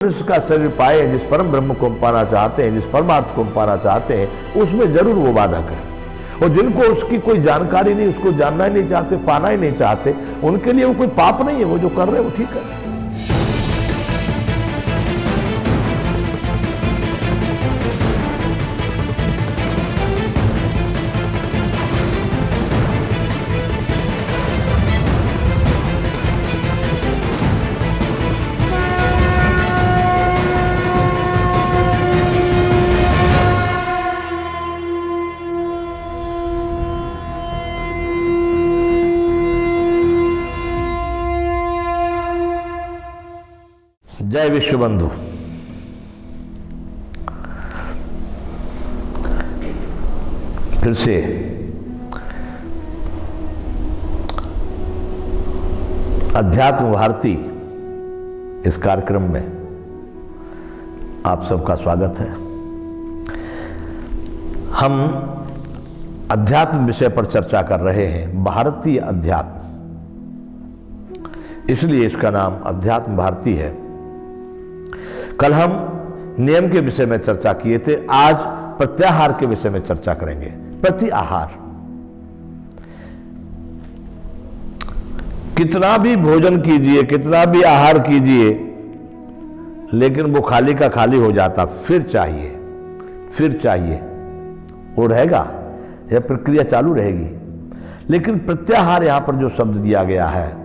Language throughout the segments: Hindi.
उसका शरीर पाए, जिस परम ब्रह्म को हम पाना चाहते हैं, जिस परमार्थ को हम पाना चाहते हैं, उसमें जरूर वो वादा करें। और जिनको उसकी कोई जानकारी नहीं, उसको जानना ही नहीं चाहते, पाना ही नहीं चाहते, उनके लिए वो कोई पाप नहीं है। वो जो कर रहे हैं वो ठीक है। जय विश्व बंधु। फिर से अध्यात्म भारती इस कार्यक्रम में आप सबका स्वागत है। हम अध्यात्म विषय पर चर्चा कर रहे हैं, भारतीय अध्यात्म, इसलिए इसका नाम अध्यात्म भारती है। कल हम नियम के विषय में चर्चा किए थे, आज प्रत्याहार के विषय में चर्चा करेंगे। प्रति आहार, कितना भी भोजन कीजिए, कितना भी आहार कीजिए, लेकिन वो खाली का खाली हो जाता, फिर चाहिए वो रहेगा, यह प्रक्रिया चालू रहेगी। लेकिन प्रत्याहार यहां पर जो शब्द दिया गया है,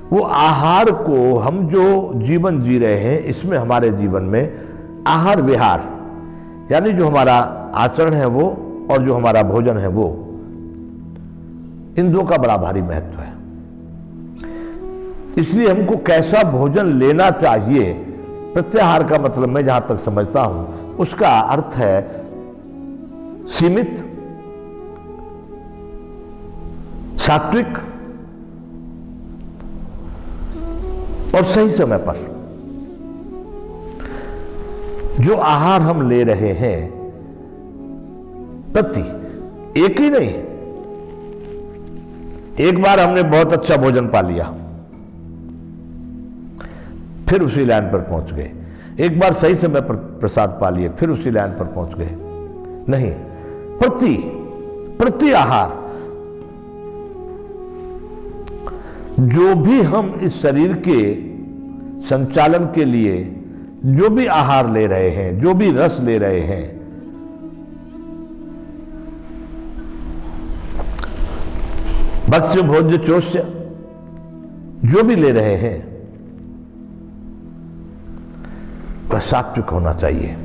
वो आहार को हम जो जीवन जी रहे हैं, इसमें हमारे जीवन में आहार विहार, यानी जो हमारा आचरण है वो और जो हमारा भोजन है वो, इन दो का बड़ा भारी महत्व है। इसलिए हमको कैसा भोजन लेना चाहिए, प्रत्याहार का मतलब मैं जहां तक समझता हूं, उसका अर्थ है सीमित, सात्विक और सही समय पर। जो आहार हम ले रहे हैं, प्रति एक ही नहीं, एक बार हमने बहुत अच्छा भोजन पा लिया, फिर उसी लाइन पर पहुंच गए। एक बार सही समय पर प्रसाद पा लिए, फिर उसी लाइन पर पहुंच गए। नहीं, प्रति आहार, जो भी हम इस शरीर के संचालन के लिए जो भी आहार ले रहे हैं, जो भी रस ले रहे हैं, भक्ष्य भोज्य चोष्य जो भी ले रहे हैं, वह सात्विक होना चाहिए।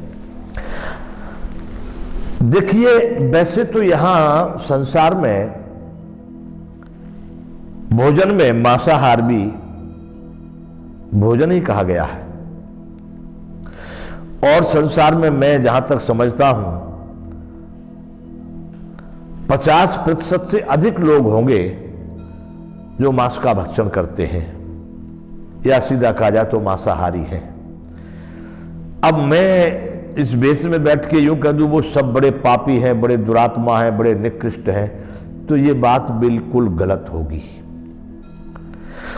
देखिए, वैसे तो यहां संसार में भोजन में मांसाहार भी भोजन ही कहा गया है, और संसार में मैं जहां तक समझता हूं 50% से अधिक लोग होंगे जो मांस का भक्षण करते हैं, या सीधा कहा जाए तो मांसाहारी हैं। अब मैं इस बेस में बैठ के यूं कह दूं वो सब बड़े पापी हैं, बड़े दुरात्मा हैं, बड़े निकृष्ट हैं, तो ये बात बिल्कुल गलत होगी।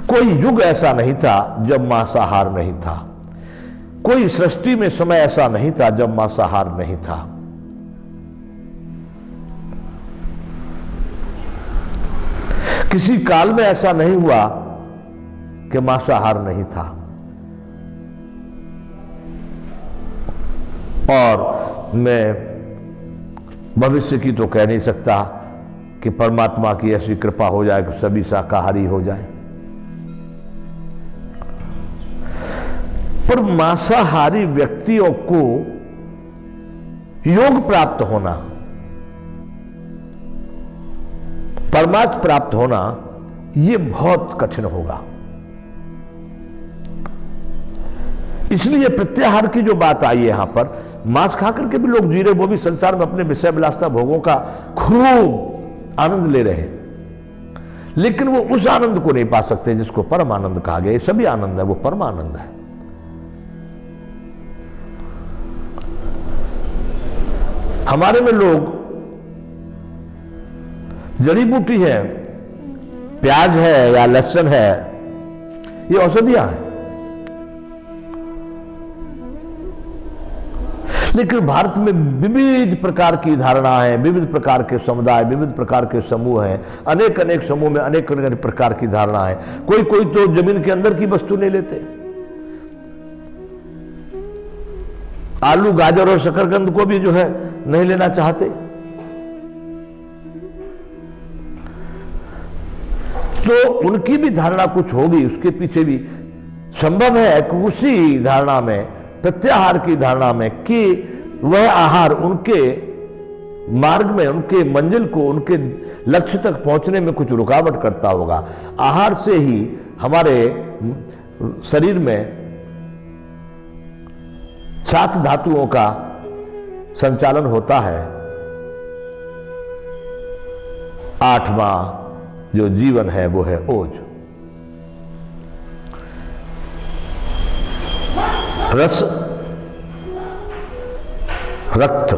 कोई युग ऐसा नहीं था जब मांसाहार नहीं था, कोई सृष्टि में समय ऐसा नहीं था जब मांसाहार नहीं था। किसी काल में ऐसा नहीं हुआ कि मांसाहार नहीं था। और मैं भविष्य की तो कह नहीं सकता कि परमात्मा की ऐसी कृपा हो जाए कि सभी शाकाहारी हो जाए, पर मांसाहारी व्यक्तियों को योग प्राप्त होना, परमार्थ प्राप्त होना, यह बहुत कठिन होगा। इसलिए प्रत्याहार की जो बात आई है यहां पर, मांस खा करके भी लोग जी रहे, वो भी संसार में अपने विषय विलासता भोगों का खूब आनंद ले रहे हैं, लेकिन वो उस आनंद को नहीं पा सकते जिसको परम आनंद कहा गया। सभी आनंद है, वो परम आनंद है। हमारे में लोग जड़ी बूटी है, प्याज है या लहसुन है, ये औषधियां हैं। लेकिन भारत में विविध प्रकार की धारणाएं, विविध प्रकार के समुदाय, विविध प्रकार के समूह हैं, अनेक अनेक समूह में अनेक अनेक प्रकार की धारणाएं। कोई कोई तो जमीन के अंदर की वस्तु ले लेते, आलू, गाजर और शकरकंद को भी जो है नहीं लेना चाहते। तो उनकी भी धारणा कुछ होगी, उसके पीछे भी संभव है कि उसी धारणा में, प्रत्याहार की धारणा में, कि वह आहार उनके मार्ग में, उनके मंजिल को, उनके लक्ष्य तक पहुंचने में कुछ रुकावट करता होगा। आहार से ही हमारे शरीर में 7 धातुओं का संचालन होता है। 8वां जो जीवन है वो है ओज। रस, रक्त,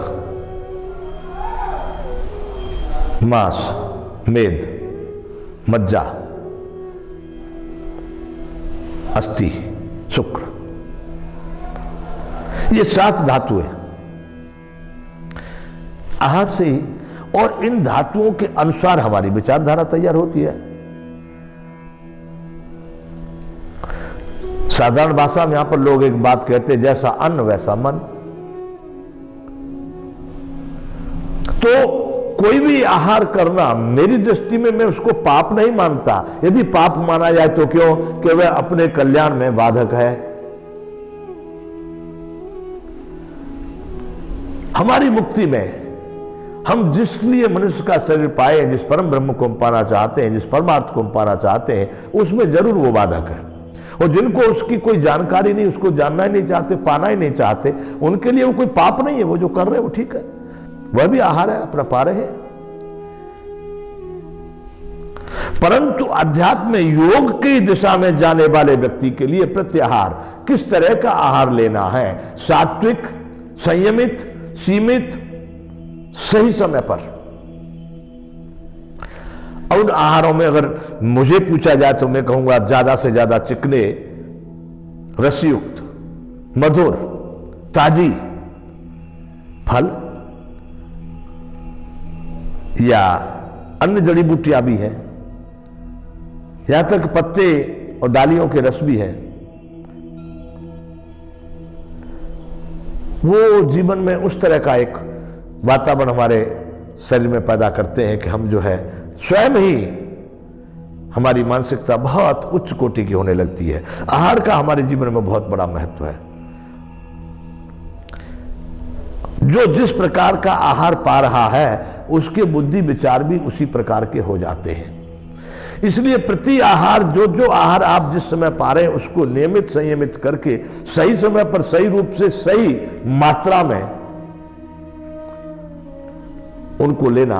मांस, मेद, मज्जा, अस्थि, शुक्र, ये 7 धातु है आहार से ही। और इन धातुओं के अनुसार हमारी विचारधारा तैयार होती है। साधारण भाषा में यहां पर लोग एक बात कहते हैं, जैसा अन्न वैसा मन। तो कोई भी आहार करना मेरी दृष्टि में, मैं उसको पाप नहीं मानता। यदि पाप माना जाए तो क्यों, कि वह अपने कल्याण में बाधक है। हमारी मुक्ति में हम जिस लिए मनुष्य का शरीर पाए, जिस परम ब्रह्म को हम पाना चाहते हैं, जिस परमार्थ को हम पाना चाहते हैं, उसमें जरूर वो बाधक है। और जिनको उसकी कोई जानकारी नहीं, उसको जानना ही नहीं चाहते, पाना ही नहीं चाहते, उनके लिए वो कोई पाप नहीं है। वो जो कर रहे हैं वो ठीक है, वह भी आहार है, अपना पा रहे हैं। परंतु अध्यात्म में योग की दिशा में जाने वाले व्यक्ति के लिए प्रत्याहार, किस तरह का आहार लेना है, सात्विक, संयमित, सीमित, सही समय पर। और उन आहारों में अगर मुझे पूछा जाए तो मैं कहूंगा ज्यादा से ज्यादा चिकने, रसयुक्त, मधुर, ताजी फल या अन्य जड़ी बूटियां भी हैं, यहां तक पत्ते और डालियों के रस भी हैं। वो जीवन में उस तरह का एक वातावरण हमारे शरीर में पैदा करते हैं कि हम जो है स्वयं ही, हमारी मानसिकता बहुत उच्च कोटि की होने लगती है। आहार का हमारे जीवन में बहुत बड़ा महत्व है। जो जिस प्रकार का आहार पा रहा है, उसके बुद्धि विचार भी उसी प्रकार के हो जाते हैं। इसलिए प्रति आहार, जो जो आहार आप जिस समय पा रहे हैं, उसको नियमित, संयमित करके सही समय पर, सही रूप से, सही मात्रा में उनको लेना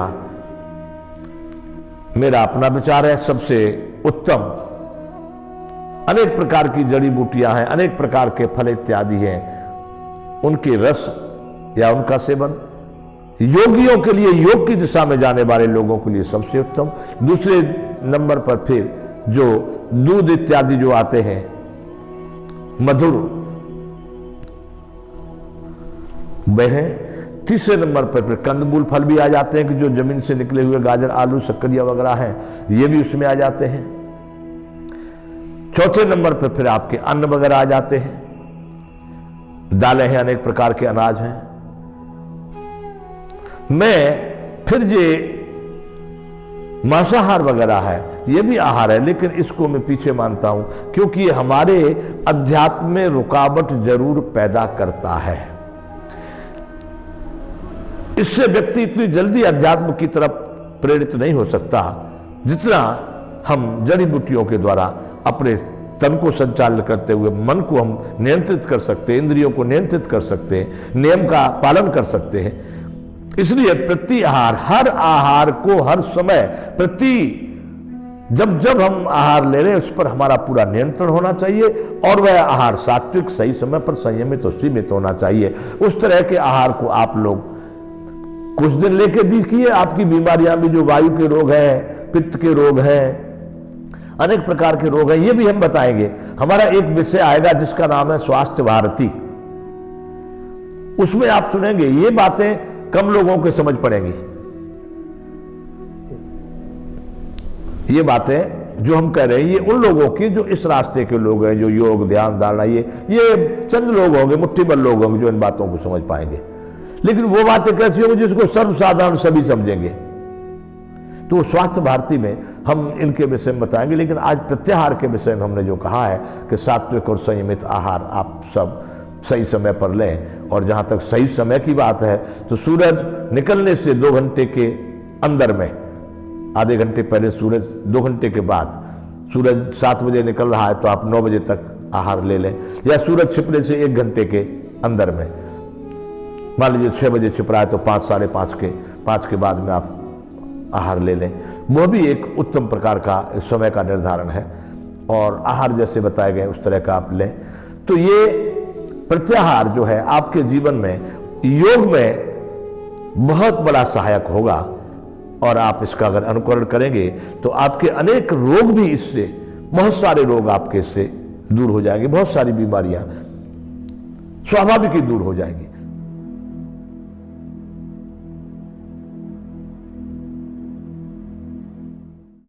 मेरा अपना विचार है। सबसे उत्तम अनेक प्रकार की जड़ी बूटियां हैं, अनेक प्रकार के फल इत्यादि हैं, उनके रस या उनका सेवन योगियों के लिए, योग की दिशा में जाने वाले लोगों के लिए सबसे उत्तम। दूसरे नंबर पर फिर जो दूध इत्यादि जो आते हैं, मधुर, वह है। तीसरे नंबर पर फिर कंदमूल फल भी आ जाते हैं कि जो जमीन से निकले हुए गाजर, आलू, शक्करिया वगैरह हैं, ये भी उसमें आ जाते हैं। चौथे नंबर पर फिर आपके अन्न वगैरह आ जाते हैं, दालें हैं, अनेक प्रकार के अनाज हैं। मैं फिर ये मांसाहार वगैरह है, ये भी आहार है, लेकिन इसको मैं पीछे मानता हूं, क्योंकि ये हमारे अध्यात्म में रुकावट जरूर पैदा करता है। इससे व्यक्ति इतनी जल्दी अध्यात्म की तरफ प्रेरित नहीं हो सकता जितना हम जड़ी बूटियों के द्वारा अपने तन को संचालित करते हुए मन को हम नियंत्रित कर सकते हैं, इंद्रियों को नियंत्रित कर सकते हैं, नियम का पालन कर सकते हैं। इसलिए प्रति आहार, हर आहार को हर समय, जब जब हम आहार ले रहे हैं, उस पर हमारा पूरा नियंत्रण होना चाहिए। और वह आहार सात्विक, सही समय पर, संयमित और सीमित होना चाहिए। उस तरह के आहार को आप लोग कुछ दिन लेके देखिए, आपकी बीमारियां भी, जो वायु के रोग हैं, पित्त के रोग हैं, अनेक प्रकार के रोग हैं, ये भी हम बताएंगे। हमारा एक विषय आएगा जिसका नाम है स्वास्थ्य भारती। उसमें आप सुनेंगे ये बातें कम लोगों को समझ पड़ेंगी। ये बातें जो हम कह रहे हैं ये उन लोगों की जो इस रास्ते के लोग हैं, जो योग ध्यान धारणा ये चंद लोग होंगे, मुट्ठी भर लोग होंगे जो इन बातों को समझ पाएंगे। लेकिन वो बातें कैसी होंगी जिसको सर्वसाधारण सभी समझेंगे। तो स्वास्थ्य भारती में हम इनके विषय में बताएंगे। लेकिन आज प्रत्याहार के विषय में हमने जो कहा है कि सात्विक और संयमित आहार आप सब सही समय पर लें। और जहां तक सही समय की बात है तो सूरज निकलने से 2 घंटे के अंदर में, आधे घंटे पहले सूरज, 2 घंटे के बाद सूरज 7 बजे निकल रहा है तो आप 9 बजे तक आहार ले लें, या सूरज छिपने से 1 घंटे के अंदर में, मान लीजिए 6 बजे छिप रहा है तो 5, साढ़े 5 के बाद में आप आहार ले लें। वह भी एक उत्तम प्रकार का समय का निर्धारण है। और आहार जैसे बताए गए उस तरह का आप लें। तो ये प्रत्याहार जो है आपके जीवन में योग में बहुत बड़ा सहायक होगा। और आप इसका अगर अनुकरण करेंगे तो आपके अनेक रोग भी इससे, बहुत सारे रोग आपके इससे दूर हो जाएंगे, बहुत सारी बीमारियां स्वाभाविक ही दूर हो जाएंगी।